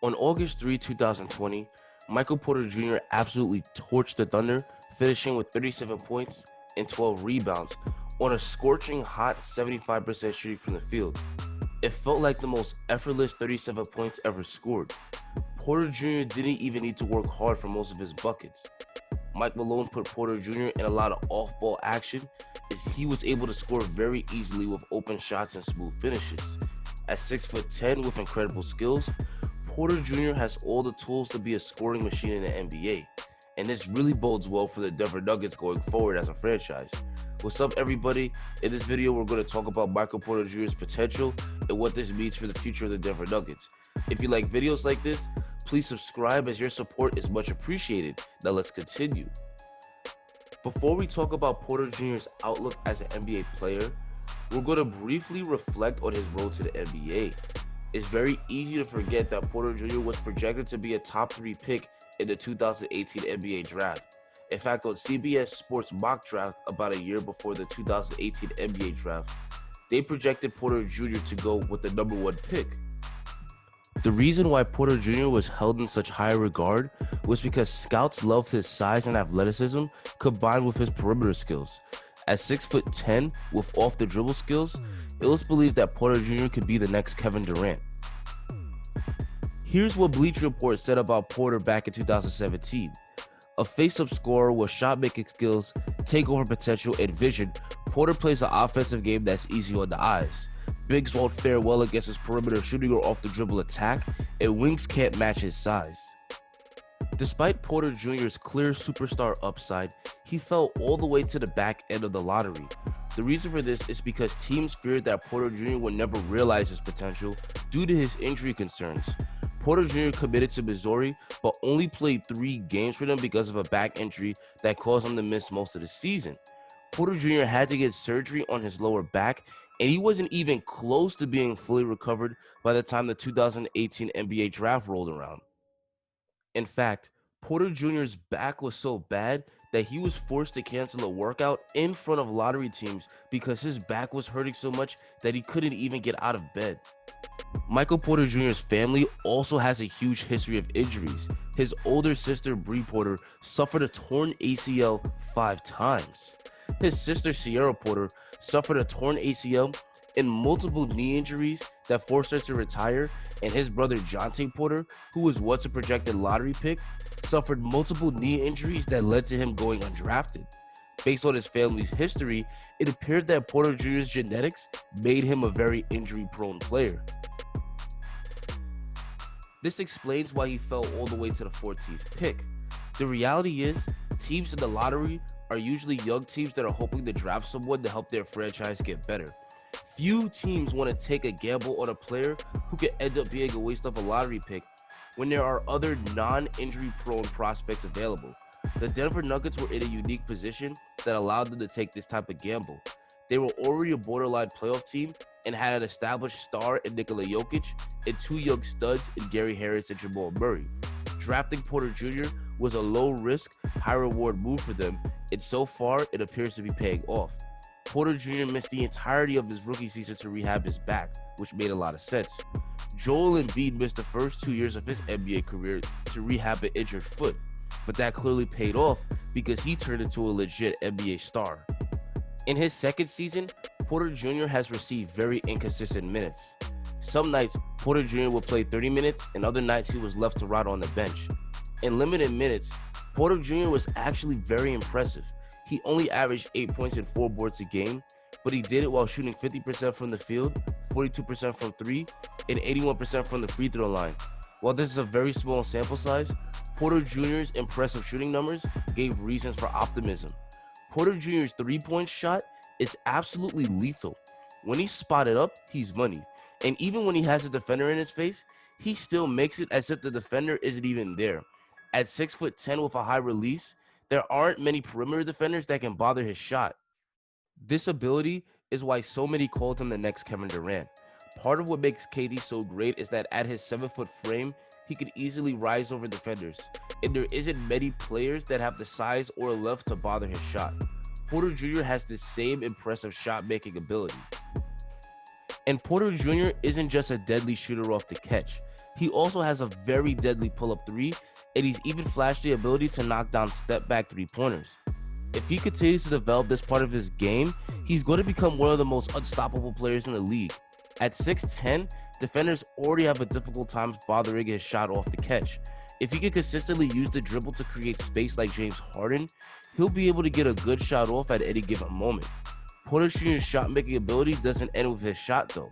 On August 3, 2020, Michael Porter Jr. absolutely torched the Thunder, finishing with 37 points and 12 rebounds on a scorching hot 75% shooting from the field. It felt like the most effortless 37 points ever scored. Porter Jr. didn't even need to work hard for most of his buckets. Mike Malone put Porter Jr. in a lot of off-ball action as he was able to score very easily with open shots and smooth finishes. At 6'10" with incredible skills, Porter Jr. has all the tools to be a scoring machine in the NBA, and this really bodes well for the Denver Nuggets going forward as a franchise. What's up, everybody? In this video, we're going to talk about Michael Porter Jr.'s potential and what this means for the future of the Denver Nuggets. If you like videos like this, please subscribe as your support is much appreciated. Now let's continue. Before we talk about Porter Jr.'s outlook as an NBA player, we're going to briefly reflect on his road to the NBA. It's very easy to forget that Porter Jr. was projected to be a top 3 pick in the 2018 NBA draft. In fact, on CBS Sports mock draft about a year before the 2018 NBA draft, they projected Porter Jr. to go with the number 1 pick. The reason why Porter Jr. was held in such high regard was because scouts loved his size and athleticism combined with his perimeter skills. At 6'10" with off the dribble skills, it was believed that Porter Jr. could be the next Kevin Durant. Here's what Bleacher Report said about Porter back in 2017. A face-up scorer with shot-making skills, takeover potential, and vision, Porter plays an offensive game that's easy on the eyes. Bigs won't fare well against his perimeter shooting or off-the-dribble attack, and wings can't match his size. Despite Porter Jr.'s clear superstar upside, he fell all the way to the back end of the lottery. The reason for this is because teams feared that Porter Jr. would never realize his potential due to his injury concerns. Porter Jr. committed to Missouri, but only played 3 games for them because of a back injury that caused him to miss most of the season. Porter Jr. had to get surgery on his lower back, and he wasn't even close to being fully recovered by the time the 2018 NBA draft rolled around. In fact, Porter Jr.'s back was so bad that he was forced to cancel a workout in front of lottery teams because his back was hurting so much that he couldn't even get out of bed. Michael Porter Jr.'s family also has a huge history of injuries. His older sister, Bree Porter, suffered a torn ACL 5 times. His sister, Sierra Porter, suffered a torn ACL and multiple knee injuries that forced her to retire, and his brother, Jonte Porter, who was once a projected lottery pick, suffered multiple knee injuries that led to him going undrafted. Based on his family's history, it appeared that Porter Jr.'s genetics made him a very injury-prone player. This explains why he fell all the way to the 14th pick. The reality is, teams in the lottery are usually young teams that are hoping to draft someone to help their franchise get better. Few teams want to take a gamble on a player who could end up being a waste of a lottery pick when there are other non-injury prone prospects available. The Denver Nuggets were in a unique position that allowed them to take this type of gamble. They were already a borderline playoff team and had an established star in Nikola Jokic and 2 young studs in Gary Harris and Jamal Murray. Drafting Porter Jr. was a low-risk, high-reward move for them, and so far it appears to be paying off. Porter Jr. missed the entirety of his rookie season to rehab his back, which made a lot of sense. Joel Embiid missed the first 2 years of his NBA career to rehab an injured foot, but that clearly paid off because he turned into a legit NBA star. In his second season, Porter Jr. has received very inconsistent minutes. Some nights, Porter Jr. would play 30 minutes, and other nights he was left to rot on the bench. In limited minutes, Porter Jr. was actually very impressive. He only averaged 8 points and 4 boards a game, but he did it while shooting 50% from the field, 42% from 3, and 81% from the free throw line. While this is a very small sample size, Porter Jr.'s impressive shooting numbers gave reasons for optimism. Porter Jr.'s 3-point shot is absolutely lethal. When he's spotted up, he's money. And even when he has a defender in his face, he still makes it as if the defender isn't even there. At 6'10" with a high release, there aren't many perimeter defenders that can bother his shot. This ability is why so many called him the next Kevin Durant. Part of what makes KD so great is that at his 7-foot frame, he could easily rise over defenders, and there isn't many players that have the size or length to bother his shot. Porter Jr. has the same impressive shot-making ability. And Porter Jr. isn't just a deadly shooter off the catch. He also has a very deadly pull-up three, and he's even flashed the ability to knock down step-back three-pointers. If he continues to develop this part of his game, he's going to become one of the most unstoppable players in the league. At 6'10", defenders already have a difficult time bothering his shot off the catch. If he can consistently use the dribble to create space like James Harden, he'll be able to get a good shot off at any given moment. Porter Jr.'s shot-making ability doesn't end with his shot though.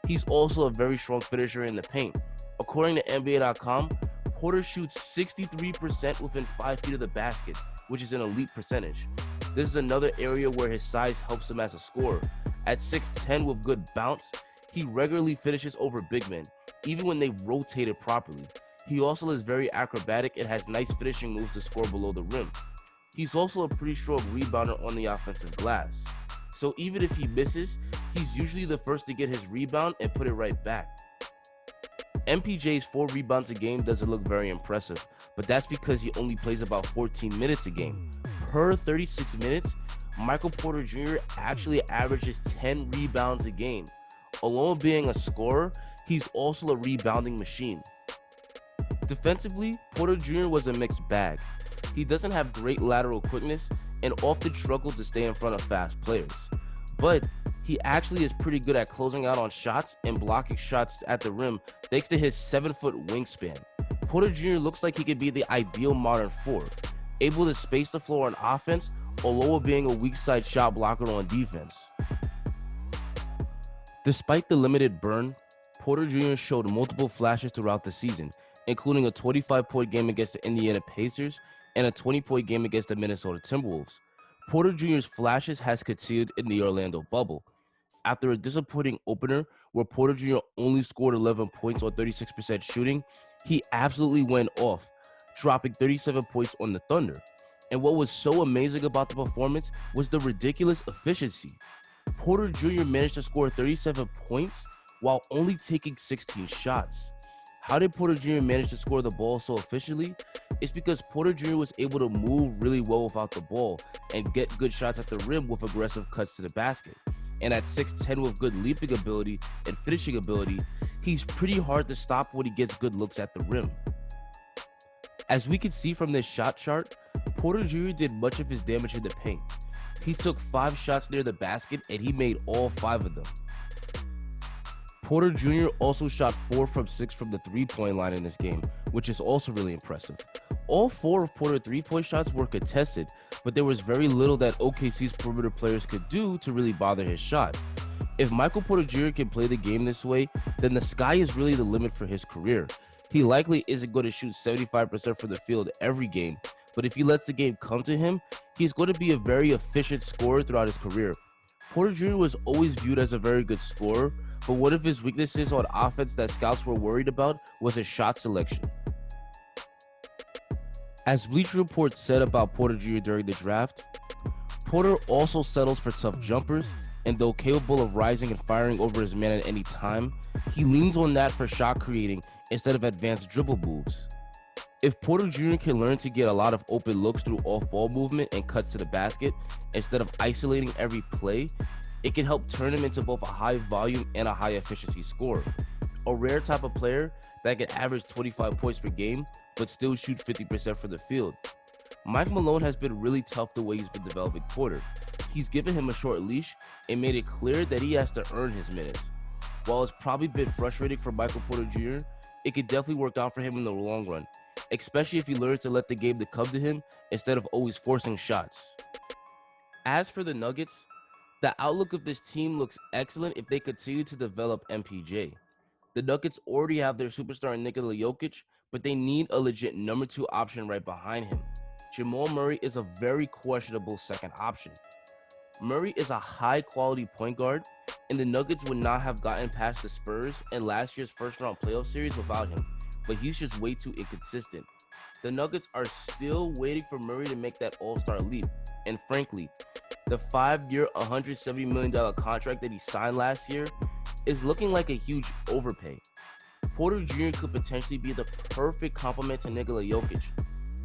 He's also a very strong finisher in the paint. According to NBA.com, Porter shoots 63% within 5 feet of the basket, which is an elite percentage. This is another area where his size helps him as a scorer. At 6'10" with good bounce, he regularly finishes over big men, even when they've rotated properly. He also is very acrobatic and has nice finishing moves to score below the rim. He's also a pretty strong rebounder on the offensive glass. So even if he misses, he's usually the first to get his rebound and put it right back. MPJ's 4 rebounds a game doesn't look very impressive, but that's because he only plays about 14 minutes a game. Per 36 minutes, Michael Porter Jr. actually averages 10 rebounds a game. Along with being a scorer, he's also a rebounding machine. Defensively, Porter Jr. was a mixed bag. He doesn't have great lateral quickness and often struggles to stay in front of fast players. But he actually is pretty good at closing out on shots and blocking shots at the rim thanks to his 7-foot wingspan. Porter Jr. looks like he could be the ideal modern forward, able to space the floor on offense, although being a weak side shot blocker on defense. Despite the limited burn, Porter Jr. showed multiple flashes throughout the season, including a 25-point game against the Indiana Pacers and a 20-point game against the Minnesota Timberwolves. Porter Jr.'s flashes has continued in the Orlando bubble. After a disappointing opener where Porter Jr. only scored 11 points on 36% shooting, he absolutely went off, dropping 37 points on the Thunder. And what was so amazing about the performance was the ridiculous efficiency. Porter Jr. managed to score 37 points while only taking 16 shots. How did Porter Jr. manage to score the ball so efficiently? It's because Porter Jr. was able to move really well without the ball and get good shots at the rim with aggressive cuts to the basket. And at 6'10" with good leaping ability and finishing ability, he's pretty hard to stop when he gets good looks at the rim. As we can see from this shot chart, Porter Jr. did much of his damage in the paint. He took 5 shots near the basket and he made all 5 of them. Porter Jr. also shot 4 from 6 from the 3-point line in this game, which is also really impressive. All 4 of Porter's 3-point shots were contested, but there was very little that OKC's perimeter players could do to really bother his shot. If Michael Porter Jr. can play the game this way, then the sky is really the limit for his career. He likely isn't going to shoot 75% from the field every game, but if he lets the game come to him, he's going to be a very efficient scorer throughout his career. Porter Jr. was always viewed as a very good scorer, but one of his weaknesses on offense that scouts were worried about was his shot selection. As Bleacher Report said about Porter Jr. during the draft, Porter also settles for tough jumpers, and though capable of rising and firing over his man at any time, he leans on that for shot creating instead of advanced dribble moves. If Porter Jr. can learn to get a lot of open looks through off-ball movement and cuts to the basket instead of isolating every play, it can help turn him into both a high volume and a high efficiency scorer. A rare type of player that can average 25 points per game but still shoot 50% from the field. Mike Malone has been really tough the way he's been developing Porter. He's given him a short leash and made it clear that he has to earn his minutes. While it's probably been frustrating for Michael Porter Jr., it could definitely work out for him in the long run, especially if he learns to let the game to come to him instead of always forcing shots. As for the Nuggets, the outlook of this team looks excellent if they continue to develop MPJ. The Nuggets already have their superstar Nikola Jokic, but they need a legit number 2 option right behind him. Jamal Murray is a very questionable second option. Murray is a high-quality point guard, and the Nuggets would not have gotten past the Spurs in last year's first-round playoff series without him, but he's just way too inconsistent. The Nuggets are still waiting for Murray to make that all-star leap, and frankly, the 5-year, $170 million contract that he signed last year is looking like a huge overpay. Porter Jr. could potentially be the perfect complement to Nikola Jokic.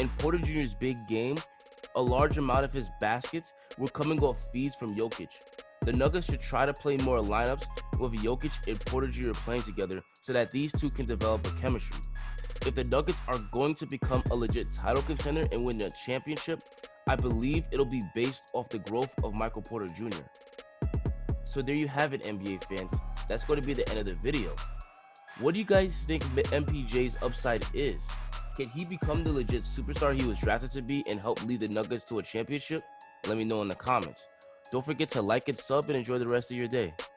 In Porter Jr.'s big game, a large amount of his baskets were coming off feeds from Jokic. The Nuggets should try to play more lineups with Jokic and Porter Jr. playing together so that these two can develop a chemistry. If the Nuggets are going to become a legit title contender and win a championship, I believe it'll be based off the growth of Michael Porter Jr. So there you have it, NBA fans. That's going to be the end of the video. What do you guys think MPJ's upside is? Can he become the legit superstar he was drafted to be and help lead the Nuggets to a championship? Let me know in the comments. Don't forget to like and sub and enjoy the rest of your day.